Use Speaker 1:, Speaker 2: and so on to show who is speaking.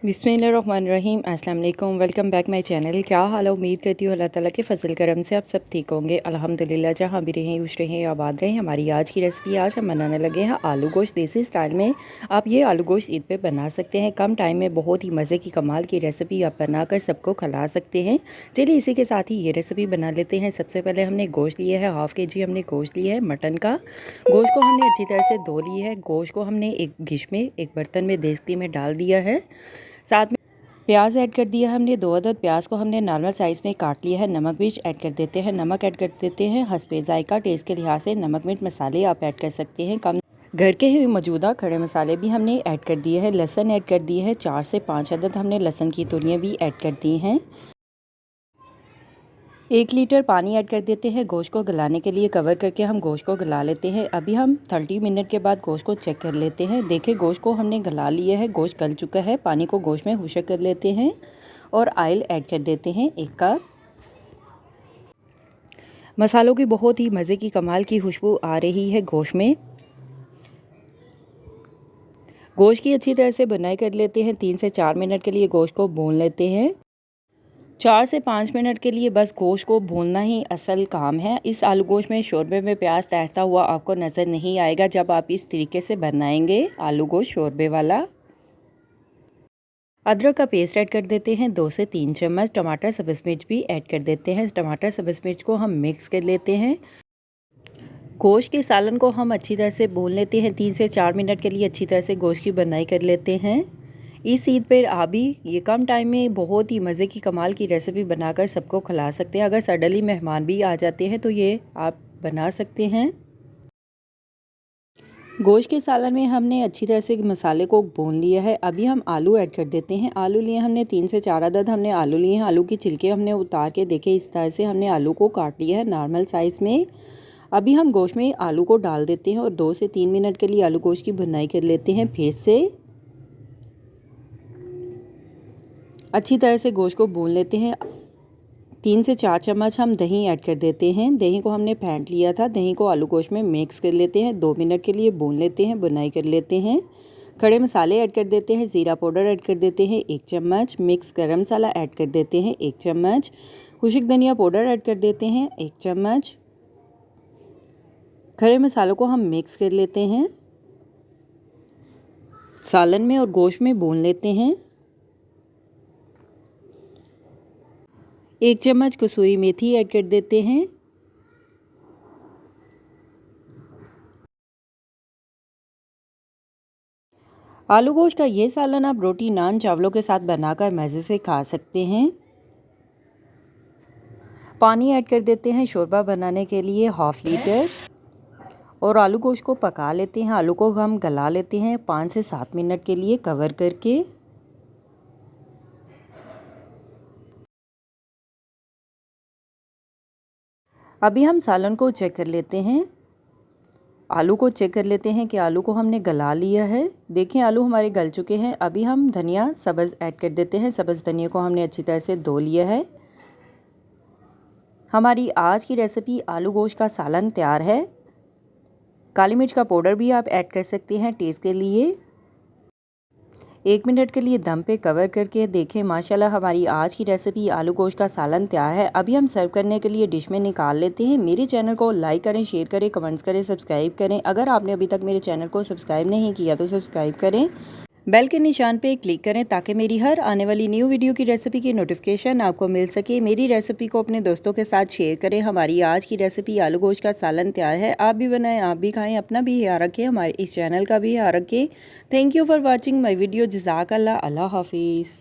Speaker 1: बिस्मिल्लाहिर्रहमानिर्रहीम। अस्सलाम वालेकुम। Welcome back my channel. क्या हाल है? उम्मीद करती हूँ अल्लाह ताला के फजल करम से आप सब ठीक होंगे। अल्हम्दुलिल्लाह, जहाँ भी रहें खुश रहें आबाद रहें। हमारी आज की रेसिपी आज हम बनाने लगे हैं आलू गोश्त देसी स्टाइल में। आप ये आलू गोश्त ईद पे बना सकते हैं। कम टाइम में बहुत ही मज़े की कमाल की रेसिपी आप बनाकर सबको खिला सकते हैं। चलिए इसी के साथ ही ये रेसिपी बना लेते हैं। सबसे पहले हमने गोश्त लिया है, हाफ़ kg हमने गोश्त लिया है मटन का। गोश्त को हमने अच्छी तरह से धो लिया है। गोश्त को हमने एक डिश में, एक बर्तन में देसी में डाल दिया है। साथ में प्याज ऐड कर दिया हमने, 2 अदद प्याज को हमने नॉर्मल साइज़ में काट लिया है। नमक मिर्च ऐड कर देते हैं। नमक ऐड कर देते हैं हस्बे ज़ायका, टेस्ट के लिहाज से नमक मिर्च मसाले आप ऐड कर सकते हैं। कम घर के ही मौजूदा खड़े मसाले भी हमने ऐड कर दिए हैं। लहसुन ऐड कर दिए हैं, 4 से 5 अदद हमने लहसुन की तुरियाँ भी ऐड कर दी हैं। 1 लीटर पानी ऐड कर देते हैं। गोश्त को गलाने के लिए कवर करके हम गोश्त को गला लेते हैं। अभी हम 30 मिनट के बाद गोश्त को चेक कर लेते हैं। देखिए गोश्त को हमने गला लिया है, गोश्त गल चुका है। पानी को गोश्त में खुशक कर लेते हैं और ऑयल ऐड कर देते हैं 1 कप। मसालों की बहुत ही मज़े की कमाल की खुशबू आ रही है गोश्त में। गोश्त की अच्छी तरह से बुनाई कर लेते हैं। 3 से 4 मिनट के लिए गोश्त को भून लेते हैं। 4 से 5 मिनट के लिए बस गोश्त को भूनना ही असल काम है। इस आलू गोश्त में शोरबे में प्याज तैरता हुआ आपको नज़र नहीं आएगा जब आप इस तरीके से बनाएंगे आलू गोश्त शोरबे वाला। अदरक का पेस्ट ऐड कर देते हैं 2 से 3 चम्मच। टमाटर सब्ज़ मिर्च भी ऐड कर देते हैं। टमाटर सब्ज़ मिर्च को हम मिक्स कर लेते हैं। गोश्त के सालन को हम अच्छी तरह से भून लेते हैं। 3 से 4 मिनट के लिए अच्छी तरह से गोश्त की बुनाई कर लेते हैं। इस ईद पर आप भी ये कम टाइम में बहुत ही मज़े की कमाल की रेसिपी बनाकर सबको खिला सकते हैं। अगर सडनली मेहमान भी आ जाते हैं तो ये आप बना सकते हैं। गोश्त के सालन में हमने अच्छी तरह से मसाले को भून लिया है। अभी हम आलू ऐड कर देते हैं। आलू लिए हमने 3 से 4 अदद हमने आलू लिए हैं। आलू की छिलके हमने उतार के देखे इस तरह से हमने आलू को काट लिया है नॉर्मल साइज़ में। अभी हम गोश्त में आलू को डाल देते हैं और 2 से 3 मिनट के लिए आलू गोश्त की भुनाई कर लेते हैं। फिर से अच्छी तरह से गोश्त को भून लेते हैं। 3 से 4 चम्मच हम दही ऐड कर देते हैं। दही को हमने फेंट लिया था। दही को आलू गोश्त में मिक्स कर लेते हैं। 2 मिनट के लिए भून लेते हैं, बुनाई कर लेते हैं। खड़े मसाले ऐड कर देते हैं। ज़ीरा पाउडर ऐड कर देते हैं 1 चम्मच। मिक्स गरम मसाला ऐड कर देते हैं 1 चम्मच। खुश्क धनिया पाउडर ऐड कर देते हैं 1 चम्मच। खड़े मसालों को हम मिक्स कर लेते हैं, सालन में और गोश्त में भून लेते हैं। 1 चम्मच कसूरी मेथी ऐड कर देते हैं। आलू गोश्त का ये सालन आप रोटी, नान, चावलों के साथ बनाकर मज़े से खा सकते हैं। पानी ऐड कर देते हैं शोरबा बनाने के लिए 1/2 लीटर और आलू गोश्त को पका लेते हैं। आलू को हम गला लेते हैं 5 से 7 मिनट के लिए कवर करके। अभी हम सालन को चेक कर लेते हैं। आलू को चेक कर लेते हैं कि आलू को हमने गला लिया है। देखें आलू हमारे गल चुके हैं। अभी हम धनिया सब्ज़ ऐड कर देते हैं। सब्ज़ धनिया को हमने अच्छी तरह से धो लिया है। हमारी आज की रेसिपी आलू गोश्त का सालन तैयार है। काली मिर्च का पाउडर भी आप ऐड कर सकते हैं टेस्ट के लिए। 1 मिनट के लिए दम पे कवर करके देखें। माशाल्लाह हमारी आज की रेसिपी आलू गोश्त का सालन तैयार है। अभी हम सर्व करने के लिए डिश में निकाल लेते हैं। मेरे चैनल को लाइक करें, शेयर करें, कमेंट्स करें, सब्सक्राइब करें। अगर आपने अभी तक मेरे चैनल को सब्सक्राइब नहीं किया तो सब्सक्राइब करें। बेल के निशान पे क्लिक करें ताकि मेरी हर आने वाली न्यू वीडियो की रेसिपी की नोटिफिकेशन आपको मिल सके। मेरी रेसिपी को अपने दोस्तों के साथ शेयर करें। हमारी आज की रेसिपी आलू गोश्त का सालन तैयार है। आप भी बनाएं, आप भी खाएं, अपना भी ख्याल रखें, हमारे इस चैनल का भी ख्याल रखें। Thank you for watching my video. जज़ाकल्लाह। अल्लाह हाफिज़।